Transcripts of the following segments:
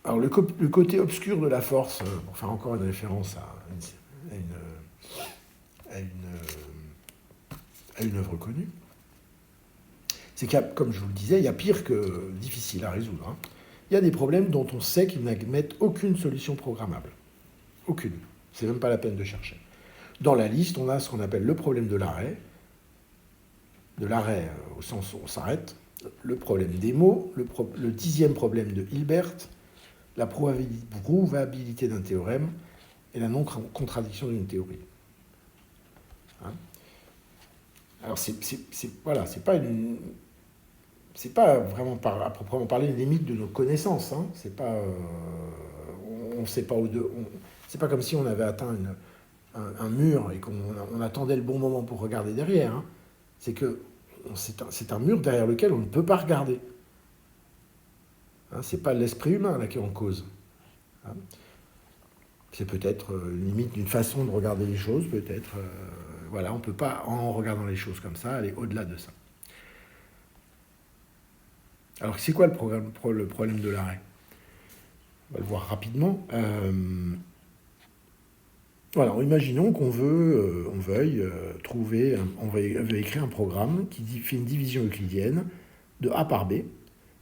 Alors, le côté obscur de la force, pour faire encore une référence à à une, à une œuvre connue, c'est qu'il y a, comme je vous le disais, il y a pire que difficile à résoudre, hein. Il y a des problèmes dont on sait qu'ils n'admettent aucune solution programmable. Aucune. C'est même pas la peine de chercher. Dans la liste, on a ce qu'on appelle le problème de l'arrêt au sens où on s'arrête, le problème des mots, le 10e problème de Hilbert, la probabilité d'un théorème et la non-contradiction d'une théorie. Hein. Alors, voilà, c'est pas vraiment à proprement parler une limite de nos connaissances. Hein. C'est pas, on sait pas c'est pas comme si on avait atteint un mur et qu'on attendait le bon moment pour regarder derrière. Hein. C'est que c'est un mur derrière lequel on ne peut pas regarder. Hein, c'est pas l'esprit humain là qui est en cause. Hein. C'est peut-être une limite d'une façon de regarder les choses, peut-être. Voilà, on ne peut pas, en regardant les choses comme ça, aller au-delà de ça. Alors, c'est quoi le problème de l'arrêt? On va le voir rapidement. Voilà, imaginons qu'on veuille trouver, on veut écrire un programme qui fait une division euclidienne de A par B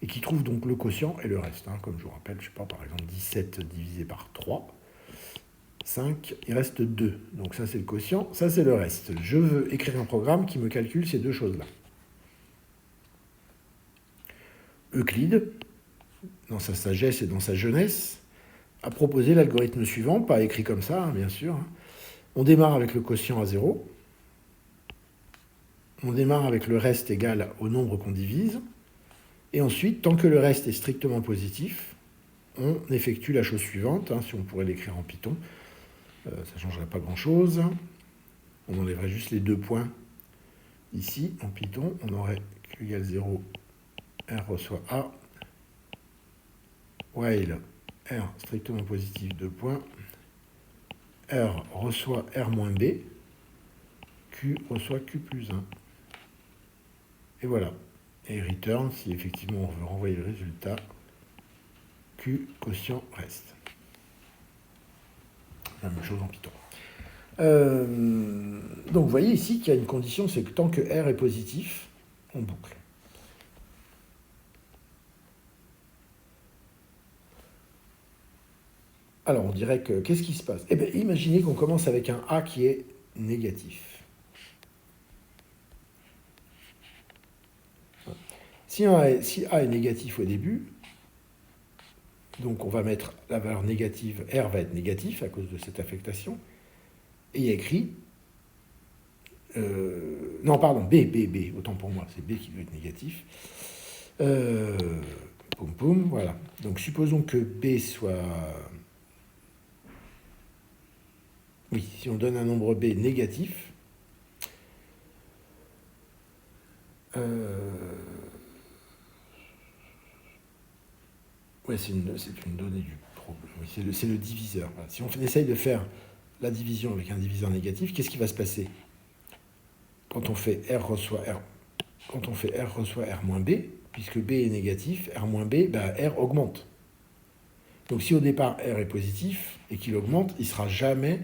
et qui trouve donc le quotient et le reste. Hein, comme je vous rappelle, je sais pas, par exemple 17 divisé par 3, 5, il reste 2. Donc ça c'est le quotient, ça c'est le reste. Je veux écrire un programme qui me calcule ces deux choses-là. Euclide, dans sa sagesse et dans sa jeunesse, a proposé l'algorithme suivant, pas écrit comme ça, hein, bien sûr. Hein. On démarre avec le quotient à 0. On démarre avec le reste égal au nombre qu'on divise. Et ensuite, tant que le reste est strictement positif, on effectue la chose suivante, hein, si on pourrait l'écrire en Python. Ça ne changerait pas grand-chose. On enlèverait juste les 2 points. Ici, en Python, on aurait q égale 0, r reçoit a, while r strictement positif 2 points, r reçoit r moins b, q reçoit q plus 1. Et voilà. Et return, si effectivement on veut renvoyer le résultat, q quotient reste. La même chose en Python. Donc vous voyez ici qu'il y a une condition, c'est que tant que R est positif, on boucle. Alors on dirait que, qu'est-ce qui se passe? Eh bien, imaginez qu'on commence avec un A qui est négatif. Si A est négatif au début, donc on va mettre la valeur négative, R va être négatif à cause de cette affectation, et il y a écrit, non pardon, B, autant pour moi, c'est B qui doit être négatif. Poum poum, voilà. Donc supposons que B soit... Oui, si on donne un nombre B négatif, ouais, c'est une donnée du problème. Oui, c'est le diviseur. Voilà. Si on essaye de faire la division avec un diviseur négatif, qu'est-ce qui va se passer? Quand on fait R reçoit R, quand on fait R reçoit R moins B, puisque B est négatif, R moins B, bah, R augmente. Donc si au départ R est positif et qu'il augmente, il ne sera jamais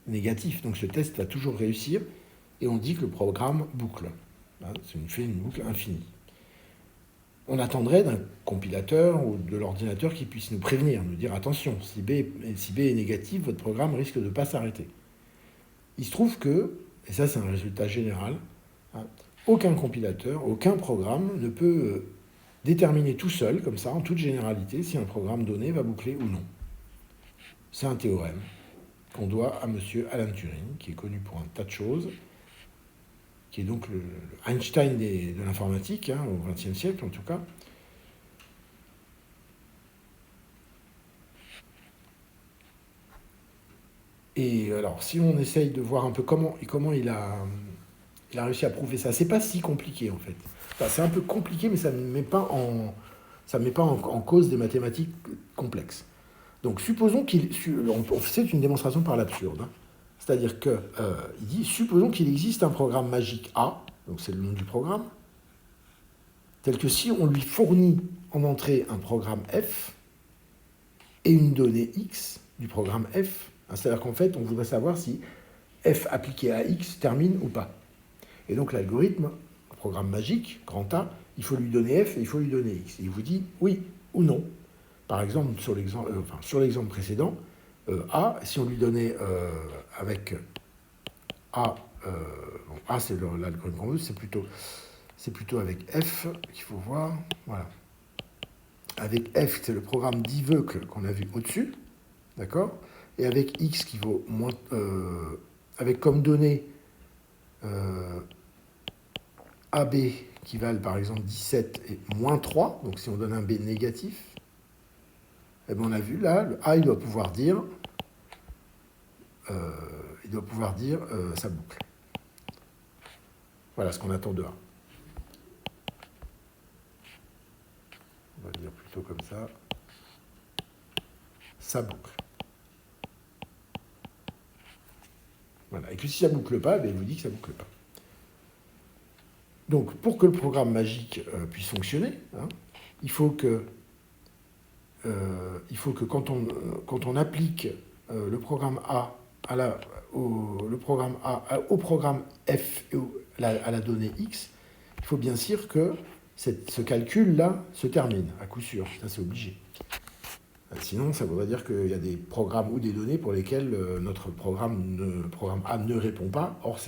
négatif. Donc ce test va toujours réussir et on dit que le programme boucle. Ça nous fait une boucle infinie. On attendrait d'un compilateur ou de l'ordinateur qui puisse nous prévenir, nous dire attention, si B est négatif, votre programme risque de ne pas s'arrêter. Il se trouve que, et ça c'est un résultat général, aucun compilateur, aucun programme ne peut déterminer tout seul, comme ça, en toute généralité, si un programme donné va boucler ou non. C'est un théorème qu'on doit à M. Alan Turing, qui est connu pour un tas de choses, qui est donc le Einstein de l'informatique, hein, au XXe siècle en tout cas. Et alors, si on essaye de voir un peu comment il a réussi à prouver ça, c'est pas si compliqué en fait. Enfin, c'est un peu compliqué, mais ça ne met pas en cause des mathématiques complexes. Donc, supposons c'est une démonstration par l'absurde. Hein. C'est-à-dire que il dit, supposons qu'il existe un programme magique A, donc c'est le nom du programme, tel que si on lui fournit en entrée un programme F, et une donnée x du programme f. C'est-à-dire qu'en fait, on voudrait savoir si f appliqué à x termine ou pas. Et donc l'algorithme, le programme magique, grand A, il faut lui donner f et il faut lui donner x. Et il vous dit oui ou non. Par exemple, sur l'exemple précédent, A, si on lui donnait avec A, A c'est l'algorithme qu'on veut, c'est plutôt avec F qu'il faut voir. Voilà. Avec F, c'est le programme d'Iveucle qu'on a vu au-dessus, d'accord. Et avec X qui vaut moins, avec comme donnée AB qui valent par exemple 17 et moins 3, donc si on donne un B négatif, eh bien on a vu là, le A il doit pouvoir dire sa boucle. Voilà ce qu'on attend de A. On va dire plutôt comme ça. Sa boucle. Voilà. Et que si ça ne boucle pas, il vous dit que ça ne boucle pas. Donc, pour que le programme magique puisse fonctionner, hein, il faut que quand on applique le programme A au programme F et à la donnée X, il faut bien sûr que ce calcul-là se termine, à coup sûr. Ça, c'est obligé. Sinon, ça voudrait dire qu'il y a des programmes ou des données pour lesquelles notre programme A ne répond pas. Or,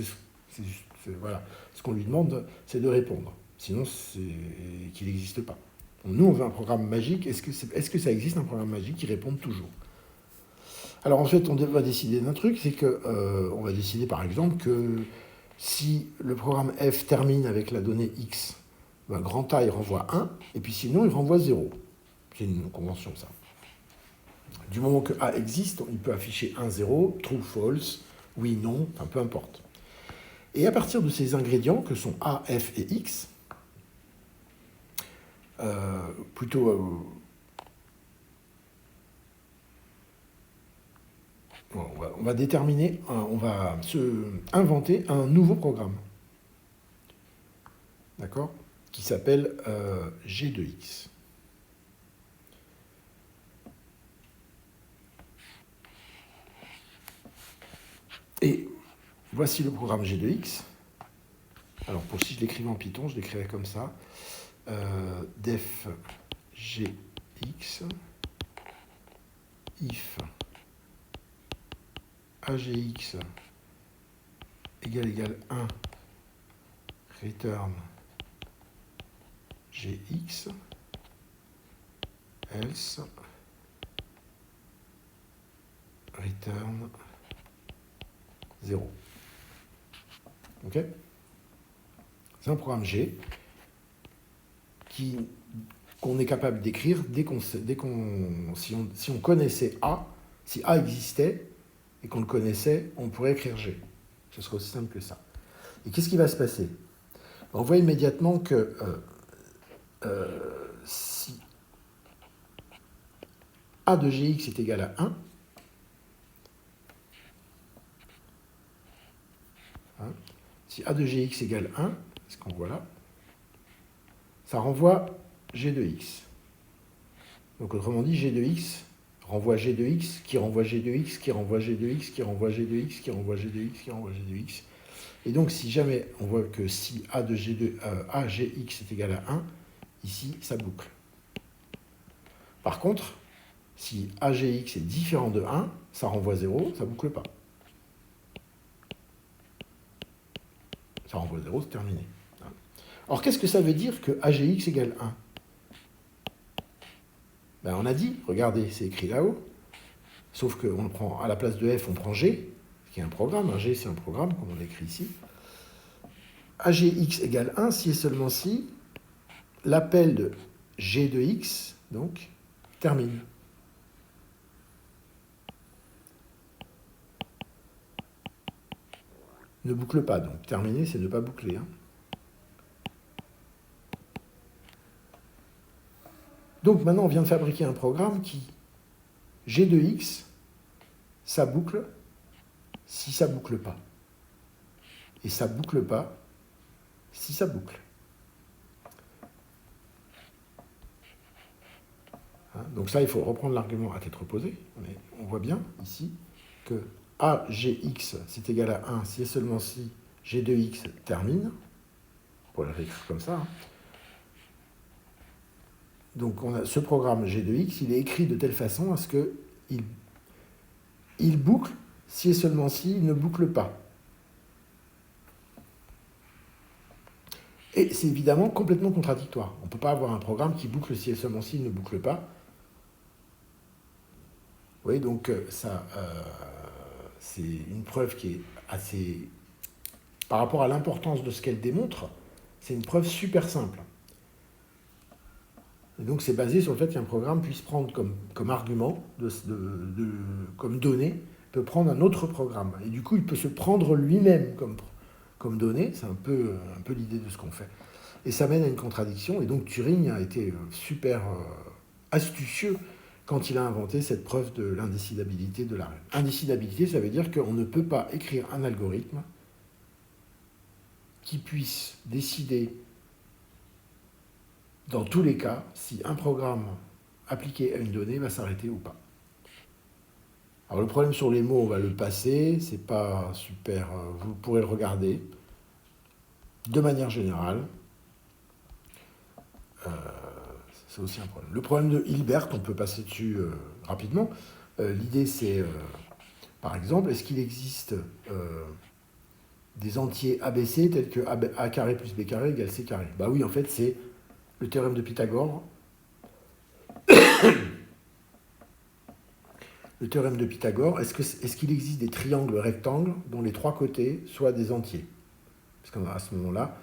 voilà. Ce qu'on lui demande, c'est de répondre. Sinon, c'est qu'il n'existe pas. Nous, on veut un programme magique. Est-ce que ça existe, un programme magique qui réponde toujours? Alors, en fait, on va décider d'un truc, c'est qu'on va décider, par exemple, que si le programme F termine avec la donnée X, ben, grand A, il renvoie 1, et puis sinon, il renvoie 0. C'est une convention, ça. Du moment que A existe, il peut afficher 1, 0, true, false, oui, non, enfin peu importe. Et à partir de ces ingrédients que sont A, F et X, on va déterminer, on va inventer un nouveau programme, d'accord, qui s'appelle G de X. Et voici le programme G de X. Alors, si je l'écrivais en Python, je l'écrirais comme ça. Def Gx if AGX égale 1 return Gx else return 0. Ok? C'est un programme G qu'on est capable d'écrire si on connaissait A, si A existait et qu'on le connaissait, on pourrait écrire G. Ce serait aussi simple que ça. Et qu'est-ce qui va se passer? On voit immédiatement que si A de Gx est égal à 1, hein, si A de Gx égale 1, ce qu'on voit là, ça renvoie G de X. Donc autrement dit, G de X renvoie G de X, qui renvoie G de X, qui renvoie G de X, qui renvoie G de X, qui renvoie G de X, qui renvoie G de X. Et donc si jamais on voit que si A de AGX est égal à 1, ici ça boucle. Par contre, si AGX est différent de 1, ça renvoie 0, ça ne boucle pas. Ça renvoie 0, c'est terminé. Alors qu'est-ce que ça veut dire que AGX égale 1? Ben, on a dit, regardez, c'est écrit là-haut, sauf qu'on prend, à la place de F, on prend G, qui est un programme. Un G, c'est un programme, comme on l'écrit ici. AGX égale 1 si et seulement si l'appel de G de X, donc, termine. Ne boucle pas, donc terminer, c'est ne pas boucler. Hein. Donc maintenant, on vient de fabriquer un programme qui, G de X, ça boucle si ça boucle pas. Et ça boucle pas si ça boucle. Hein, Donc ça, il faut reprendre l'argument à tête reposée. On voit bien ici que AGX, c'est égal à 1 si et seulement si G de X termine. On pourrait le réécrire comme ça. Donc on a ce programme G de X, il est écrit de telle façon à ce qu'il boucle si et seulement si il ne boucle pas. Et c'est évidemment complètement contradictoire. On ne peut pas avoir un programme qui boucle si et seulement si il ne boucle pas. Vous voyez, donc ça, c'est une preuve qui est assez... Par rapport à l'importance de ce qu'elle démontre, c'est une preuve super simple. Et donc c'est basé sur le fait qu'un programme puisse prendre comme argument, comme donnée, peut prendre un autre programme. Et du coup, il peut se prendre lui-même comme donnée. C'est un peu l'idée de ce qu'on fait. Et ça mène à une contradiction. Et donc Turing a été super astucieux quand il a inventé cette preuve de l'indécidabilité de la règle. Indécidabilité, ça veut dire qu'on ne peut pas écrire un algorithme qui puisse décider dans tous les cas si un programme appliqué à une donnée va s'arrêter ou pas. Alors le problème sur les mots, on va le passer, c'est pas super, vous pourrez le regarder. De manière générale, c'est aussi un problème. Le problème de Hilbert, on peut passer dessus rapidement. L'idée c'est, par exemple, est-ce qu'il existe des entiers ABC tels que A carré plus B carré égale C carré? Bah oui, en fait, c'est le théorème de Pythagore. Le théorème de Pythagore, est-ce qu'il existe des triangles rectangles dont les trois côtés soient des entiers? Parce qu'à ce moment-là,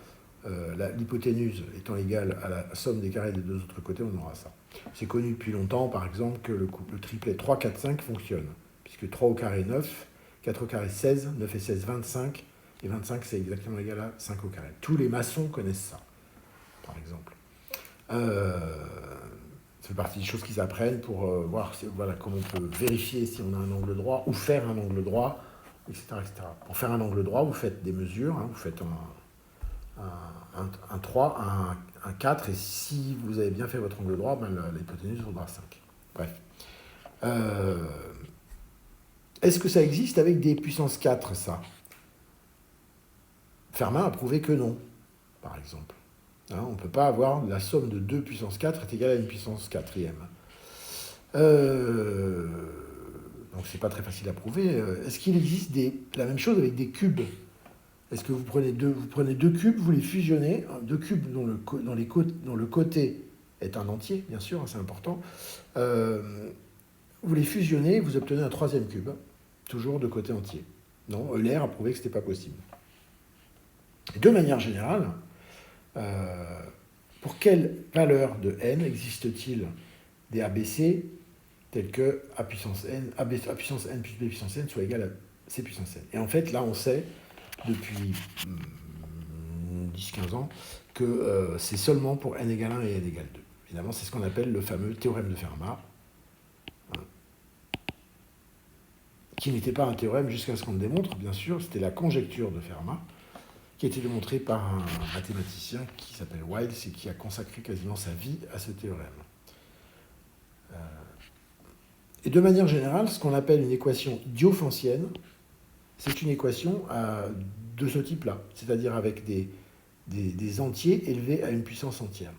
l'hypoténuse étant égale à la somme des carrés des deux autres côtés, on aura ça. C'est connu depuis longtemps, par exemple, que le triplet 3, 4, 5 fonctionne. Puisque 3 au carré 9, 4 au carré 16, 9 et 16, 25, et 25 c'est exactement égal à 5 au carré. Tous les maçons connaissent ça, par exemple. Ça fait partie des choses qu'ils apprennent pour voir comment on peut vérifier si on a un angle droit ou faire un angle droit, etc., etc. Pour faire un angle droit, vous faites des mesures, vous faites un 3, un 4, et si vous avez bien fait votre angle droit, l'hypoténuse vaudra 5. Bref. Est-ce que ça existe avec des puissances 4, ça? Fermat a prouvé que non, par exemple. On ne peut pas avoir la somme de 2 puissance 4 est égale à une puissance 4e. Donc c'est pas très facile à prouver. Est-ce qu'il existe la même chose avec des cubes? Est-ce que vous prenez deux cubes, vous les fusionnez, deux cubes dont le côté est un entier, bien sûr, c'est important. Vous les fusionnez, vous obtenez un troisième cube, toujours de côté entier. Non, Euler a prouvé que ce n'était pas possible. Et de manière générale, pour quelle valeur de n existe-t-il des ABC tels que a puissance n plus b puissance n soit égal à c puissance n? Et en fait, là, on sait, depuis 10-15 ans, que c'est seulement pour n égale 1 et n égale 2. Évidemment, c'est ce qu'on appelle le fameux théorème de Fermat, qui n'était pas un théorème jusqu'à ce qu'on le démontre, bien sûr, c'était la conjecture de Fermat, qui a été démontrée par un mathématicien qui s'appelle Wiles et qui a consacré quasiment sa vie à ce théorème. Et de manière générale, ce qu'on appelle une équation diophantienne, c'est une équation de ce type-là, c'est-à-dire avec des entiers élevés à une puissance entière.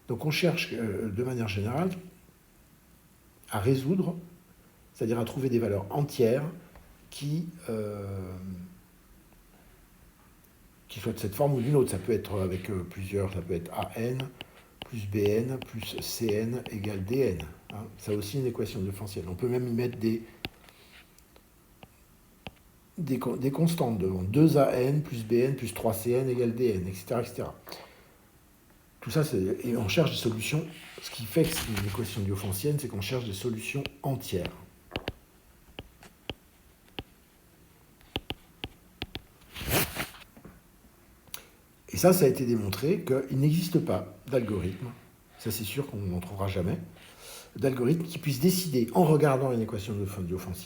Donc on cherche de manière générale à résoudre, c'est-à-dire à trouver des valeurs entières qui soient de cette forme ou d'une autre. Ça peut être avec plusieurs, ça peut être AN plus BN plus CN égale DN. Ça a aussi une équation diophantienne. On peut même y mettre des constantes devant. 2AN plus BN plus 3CN égale DN, etc., etc. Tout ça, et on cherche des solutions. Ce qui fait que c'est une équation diophantienne, c'est qu'on cherche des solutions entières. Et ça a été démontré qu'il n'existe pas d'algorithme, ça c'est sûr qu'on n'en trouvera jamais, d'algorithme qui puisse décider, en regardant une équation diophantienne,